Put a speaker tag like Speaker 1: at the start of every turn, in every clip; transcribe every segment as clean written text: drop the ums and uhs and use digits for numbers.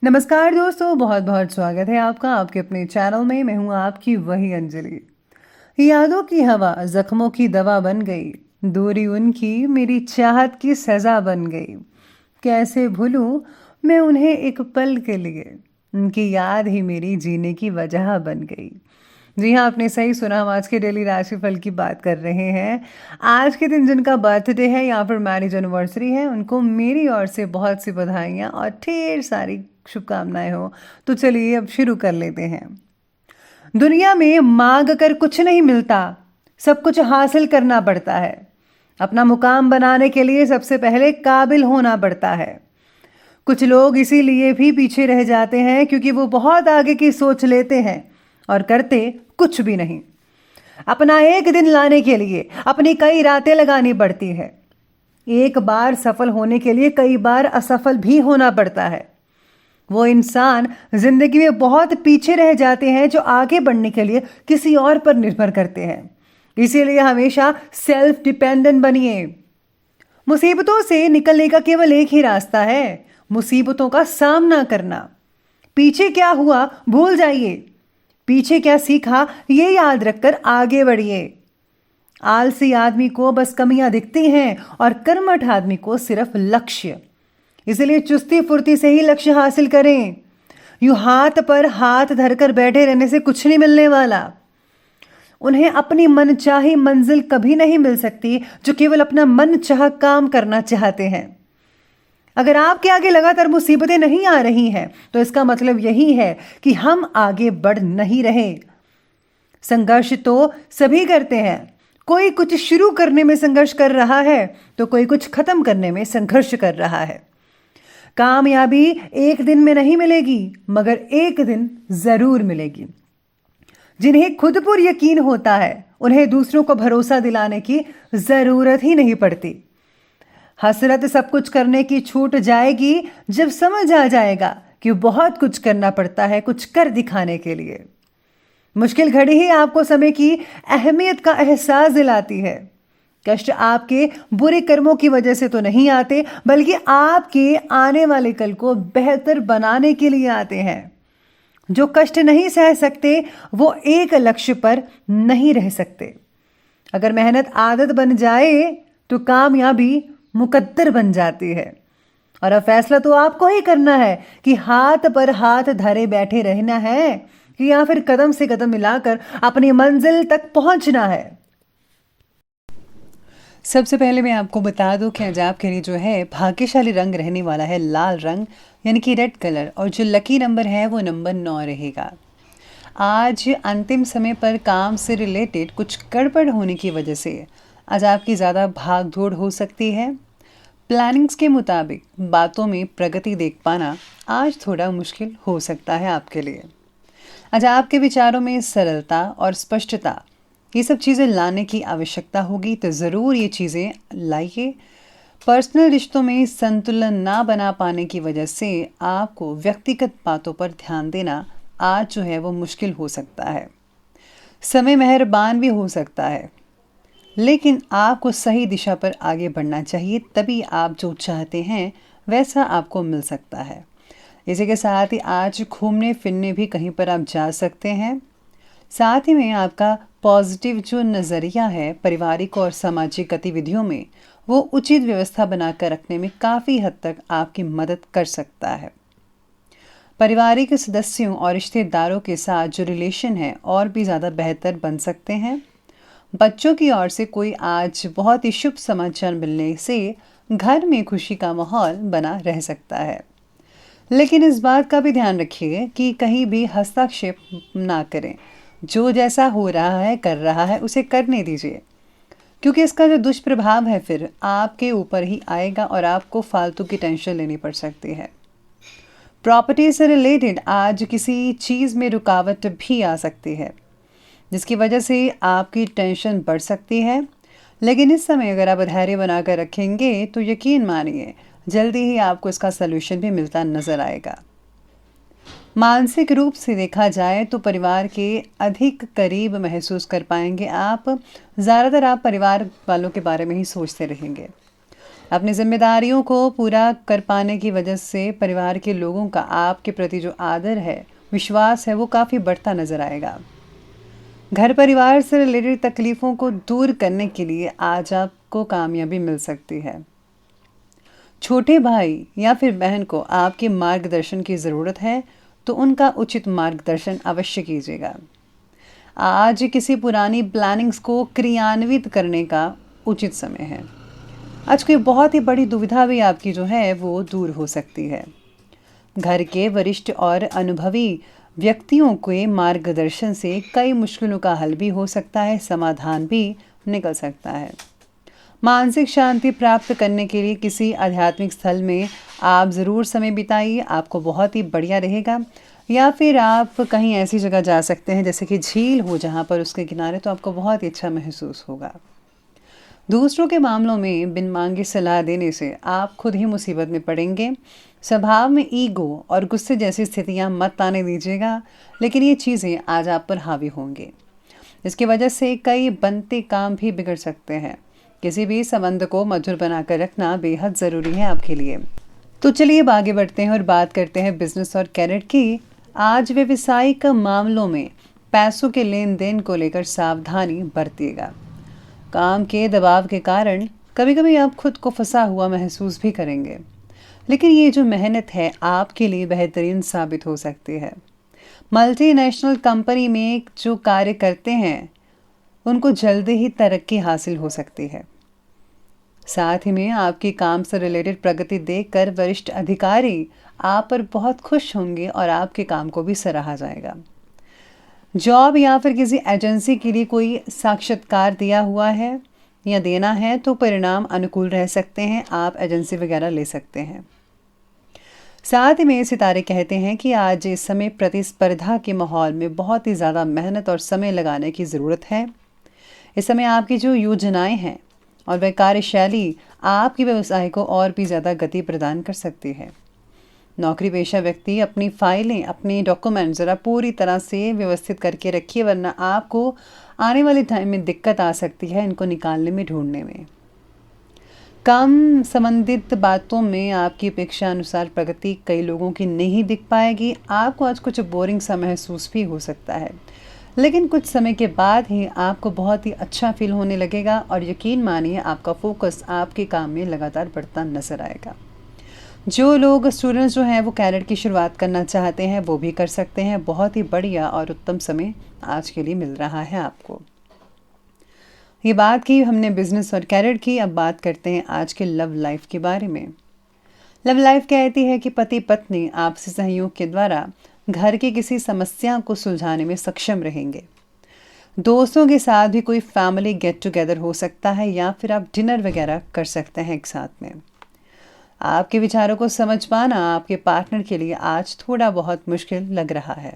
Speaker 1: नमस्कार दोस्तों, बहुत बहुत स्वागत है आपका आपके अपने चैनल में। मैं हूं आपकी वही अंजलि। यादों की हवा जख्मों की दवा बन गई, दूरी उनकी मेरी चाहत की सजा बन गई। कैसे भूलूं मैं उन्हें एक पल के लिए, उनकी याद ही मेरी जीने की वजह बन गई। जी हाँ, आपने सही सुना। हम आज के डेली राशिफल की बात कर रहे हैं। आज के दिन जिनका बर्थडे है या फिर मैरिज एनिवर्सरी है, उनको मेरी ओर से बहुत सी बधाइयाँ और ढेर सारी शुभकामनाएं हो। तो चलिए अब शुरू कर लेते हैं। दुनिया में मांग कर कुछ नहीं मिलता, सब कुछ हासिल करना पड़ता है। अपना मुकाम बनाने के लिए सबसे पहले काबिल होना पड़ता है। कुछ लोग इसीलिए भी पीछे रह जाते हैं क्योंकि वो बहुत आगे की सोच लेते हैं और करते कुछ भी नहीं। अपना एक दिन लाने के लिए अपनी कई रातें लगानी पड़ती है। एक बार सफल होने के लिए कई बार असफल भी होना पड़ता है। वो इंसान जिंदगी में बहुत पीछे रह जाते हैं जो आगे बढ़ने के लिए किसी और पर निर्भर करते हैं। इसीलिए हमेशा सेल्फ डिपेंडेंट बनिए। मुसीबतों से निकलने का केवल एक ही रास्ता है, मुसीबतों का सामना करना। पीछे क्या हुआ भूल जाइए, पीछे क्या सीखा ये याद रखकर आगे बढ़िए। आलसी आदमी को बस कमियां दिखती हैं और कर्मठ आदमी को सिर्फ लक्ष्य। इसलिए चुस्ती फुर्ती से ही लक्ष्य हासिल करें। यूं हाथ पर हाथ धरकर बैठे रहने से कुछ नहीं मिलने वाला। उन्हें अपनी मनचाही मंजिल कभी नहीं मिल सकती जो केवल अपना मन चाह काम करना चाहते हैं। अगर आपके आगे लगातार मुसीबतें नहीं आ रही हैं तो इसका मतलब यही है कि हम आगे बढ़ नहीं रहे। संघर्ष तो सभी करते हैं। कोई कुछ शुरू करने में संघर्ष कर रहा है तो कोई कुछ खत्म करने में संघर्ष कर रहा है। कामयाबी एक दिन में नहीं मिलेगी, मगर एक दिन जरूर मिलेगी। जिन्हें खुद पर यकीन होता है उन्हें दूसरों को भरोसा दिलाने की जरूरत ही नहीं पड़ती। हसरत सब कुछ करने की छूट जाएगी जब समझ आ जाएगा कि बहुत कुछ करना पड़ता है कुछ कर दिखाने के लिए। मुश्किल घड़ी ही आपको समय की अहमियत का एहसास दिलाती है। कष्ट आपके बुरे कर्मों की वजह से तो नहीं आते, बल्कि आपके आने वाले कल को बेहतर बनाने के लिए आते हैं। जो कष्ट नहीं सह सकते वो एक लक्ष्य पर नहीं रह सकते। अगर मेहनत आदत बन जाए तो कामयाबी मुकद्दर बन जाती है। और अब फैसला तो आपको ही करना है कि हाथ पर हाथ धरे बैठे रहना है या फिर कदम से कदम मिलाकर अपनी मंजिल तक पहुंचना है। सबसे पहले मैं आपको बता दूं कि आज आपके लिए जो है भाग्यशाली रंग रहने वाला है लाल रंग, यानी कि रेड कलर। और जो लकी नंबर है वो नंबर 9 रहेगा। आज अंतिम समय पर काम से रिलेटेड कुछ गड़बड़ होने की वजह से आज आपकी ज़्यादा भाग दौड़ हो सकती है। प्लानिंग्स के मुताबिक बातों में प्रगति देख पाना आज थोड़ा मुश्किल हो सकता है आपके लिए। आज आपके विचारों में सरलता और स्पष्टता ये सब चीज़ें लाने की आवश्यकता होगी, तो ज़रूर ये चीज़ें लाइए। पर्सनल रिश्तों में संतुलन ना बना पाने की वजह से आपको व्यक्तिगत बातों पर ध्यान देना आज जो है वो मुश्किल हो सकता है। समय मेहरबान भी हो सकता है, लेकिन आपको सही दिशा पर आगे बढ़ना चाहिए, तभी आप जो चाहते हैं वैसा आपको मिल सकता है। इसी के साथ ही आज घूमने फिरने भी कहीं पर आप जा सकते हैं। साथ ही में आपका पॉजिटिव जो नज़रिया है पारिवारिक और सामाजिक गतिविधियों में, वो उचित व्यवस्था बनाकर रखने में काफ़ी हद तक आपकी मदद कर सकता है। पारिवारिक सदस्यों और रिश्तेदारों के साथ जो रिलेशन है और भी ज़्यादा बेहतर बन सकते हैं। बच्चों की ओर से कोई आज बहुत ही शुभ समाचार मिलने से घर में खुशी का माहौल बना रह सकता है। लेकिन इस बात का भी ध्यान रखिए कि कहीं भी हस्तक्षेप ना करें। जो जैसा हो रहा है कर रहा है उसे करने दीजिए, क्योंकि इसका जो दुष्प्रभाव है फिर आपके ऊपर ही आएगा और आपको फालतू की टेंशन लेनी पड़ सकती है। प्रॉपर्टी से रिलेटेड आज किसी चीज़ में रुकावट भी आ सकती है, जिसकी वजह से आपकी टेंशन बढ़ सकती है। लेकिन इस समय अगर आप धैर्य बनाकर रखेंगे तो यकीन मानिए जल्दी ही आपको इसका सलूशन भी मिलता नज़र आएगा। मानसिक रूप से देखा जाए तो परिवार के अधिक करीब महसूस कर पाएंगे आप। ज़्यादातर आप परिवार वालों के बारे में ही सोचते रहेंगे। अपनी जिम्मेदारियों को पूरा कर पाने की वजह से परिवार के लोगों का आपके प्रति जो आदर है, विश्वास है, वो काफ़ी बढ़ता नजर आएगा। घर परिवार से रिलेटेड तकलीफ़ों को दूर करने के लिए आज आपको कामयाबी मिल सकती है। छोटे भाई या फिर बहन को आपके मार्गदर्शन की ज़रूरत है, तो उनका उचित मार्गदर्शन अवश्य कीजिएगा। आज किसी पुरानी प्लानिंग्स को क्रियान्वित करने का उचित समय है। आज कोई बहुत ही बड़ी दुविधा भी आपकी जो है वो दूर हो सकती है। घर के वरिष्ठ और अनुभवी व्यक्तियों के मार्गदर्शन से कई मुश्किलों का हल भी हो सकता है, समाधान भी निकल सकता है। मानसिक शांति प्राप्त करने के लिए किसी आध्यात्मिक स्थल में आप ज़रूर समय बिताइए, आपको बहुत ही बढ़िया रहेगा। या फिर आप कहीं ऐसी जगह जा सकते हैं जैसे कि झील हो जहाँ पर उसके किनारे, तो आपको बहुत ही अच्छा महसूस होगा। दूसरों के मामलों में बिन मांगे सलाह देने से आप खुद ही मुसीबत में पड़ेंगे। स्वभाव में ईगो और गुस्से जैसी स्थितियां मत आने दीजिएगा, लेकिन ये चीज़ें आज आप पर हावी होंगे। इसकी वजह से कई बनते काम भी बिगड़ सकते हैं। किसी भी संबंध को मधुर बनाकर रखना बेहद ज़रूरी है आपके लिए। तो चलिए अब आगे बढ़ते हैं और बात करते हैं बिजनेस और कैरियर की। आज व्यवसायिक मामलों में पैसों के लेन देन को लेकर सावधानी बरतिएगा। काम के दबाव के कारण कभी कभी आप खुद को फंसा हुआ महसूस भी करेंगे, लेकिन ये जो मेहनत है आपके लिए बेहतरीन साबित हो सकती है। मल्टीनेशनल कंपनी में जो कार्य करते हैं उनको जल्दी ही तरक्की हासिल हो सकती है। साथ ही में आपके काम से रिलेटेड प्रगति देखकर वरिष्ठ अधिकारी आप पर बहुत खुश होंगे और आपके काम को भी सराहा जाएगा। जॉब या फिर किसी एजेंसी के लिए कोई साक्षात्कार दिया हुआ है या देना है तो परिणाम अनुकूल रह सकते हैं, आप एजेंसी वगैरह ले सकते हैं। साथ ही में सितारे कहते हैं कि आज इस समय प्रतिस्पर्धा के माहौल में बहुत ही ज़्यादा मेहनत और समय लगाने की ज़रूरत है। इस समय आपकी जो योजनाएं हैं और वह कार्यशैली आपके व्यवसाय को और भी ज़्यादा गति प्रदान कर सकती है। नौकरी पेशा व्यक्ति अपनी फाइलें, अपने डॉक्यूमेंट ज़रा पूरी तरह से व्यवस्थित करके रखिए, वरना आपको आने वाले टाइम में दिक्कत आ सकती है इनको निकालने में, ढूंढने में। काम संबंधित बातों में आपकी अपेक्षा अनुसार प्रगति कई लोगों की नहीं दिख पाएगी। आपको आज कुछ बोरिंग सा महसूस भी हो सकता है, लेकिन कुछ समय के बाद ही आपको बहुत ही अच्छा फील होने लगेगा और यकीन मानिए आपका फोकस आपके काम में लगातार बढ़ता नजर आएगा। जो लोग स्टूडेंट्स जो हैं वो कैरियर की शुरुआत करना चाहते हैं वो भी कर सकते हैं। बहुत ही बढ़िया और उत्तम समय आज के लिए मिल रहा है आपको। ये बात की हमने बिजनेस और कैरियर की, अब बात करते हैं आज के लव लाइफ के बारे में। लव लाइफ कहती है कि पति पत्नी आपसी सहयोग के द्वारा घर की किसी समस्या को सुलझाने में सक्षम रहेंगे। दोस्तों के साथ भी कोई फैमिली गेट टुगेदर हो सकता है या फिर आप डिनर वगैरह कर सकते हैं एक साथ में। आपके विचारों को समझ पाना आपके पार्टनर के लिए आज थोड़ा बहुत मुश्किल लग रहा है।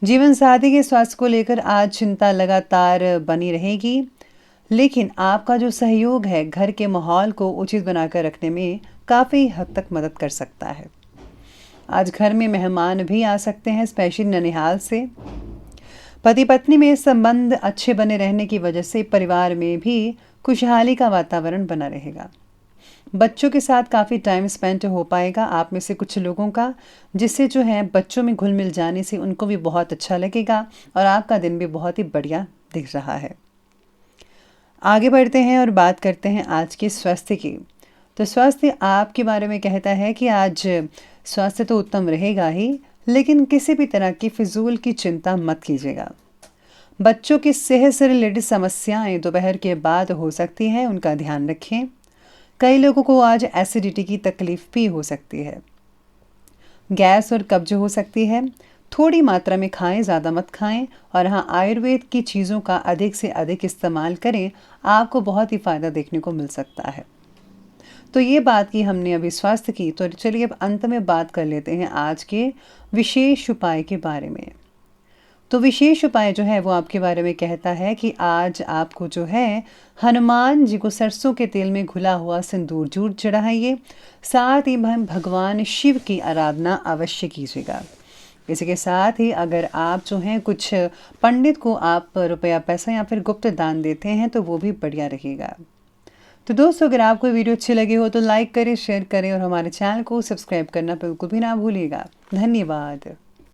Speaker 1: जीवन साथी के स्वास्थ्य को लेकर आज चिंता लगातार बनी रहेगी, लेकिन आपका जो सहयोग है घर के माहौल को उचित बनाकर रखने में काफ़ी हद तक मदद कर सकता है। आज घर में मेहमान भी आ सकते हैं, स्पेशली ननिहाल से। पति पत्नी में संबंध अच्छे बने रहने की वजह से परिवार में भी खुशहाली का वातावरण बना रहेगा। बच्चों के साथ काफ़ी टाइम स्पेंड हो पाएगा आप में से कुछ लोगों का, जिससे जो है बच्चों में घुल मिल जाने से उनको भी बहुत अच्छा लगेगा और आपका दिन भी बहुत ही बढ़िया दिख रहा है। आगे बढ़ते हैं और बात करते हैं आज के स्वास्थ्य की। तो स्वास्थ्य आपके बारे में कहता है कि आज स्वास्थ्य तो उत्तम रहेगा ही, लेकिन किसी भी तरह की फिजूल की चिंता मत कीजिएगा। बच्चों की सेहत से रिलेटेड समस्याएं दोपहर के बाद हो सकती हैं, उनका ध्यान रखें। कई लोगों को आज एसिडिटी की तकलीफ भी हो सकती है। गैस और कब्ज हो सकती है। थोड़ी मात्रा में खाएं, ज़्यादा मत खाएं। और हाँ, आयुर्वेद की चीज़ों का अधिक से अधिक इस्तेमाल करें, आपको बहुत ही फ़ायदा देखने को मिल सकता है। तो ये बात की हमने अभी स्वास्थ्य की, तो चलिए अब अंत में बात कर लेते हैं आज के विशेष उपाय के बारे में। तो विशेष उपाय जो है वो आपके बारे में कहता है कि आज आपको जो है हनुमान जी को सरसों के तेल में घुला हुआ सिंदूर जरूर चढ़ाइए। साथ ही भगवान शिव की आराधना अवश्य कीजिएगा। इसी के साथ ही अगर आप जो हैं कुछ पंडित को आप रुपया पैसा या फिर गुप्त दान देते हैं तो वो भी बढ़िया रहेगा। तो दोस्तों, अगर आपको वीडियो अच्छी लगी हो तो लाइक करें, शेयर करें और हमारे चैनल को सब्सक्राइब करना बिल्कुल भी ना भूलिएगा। धन्यवाद।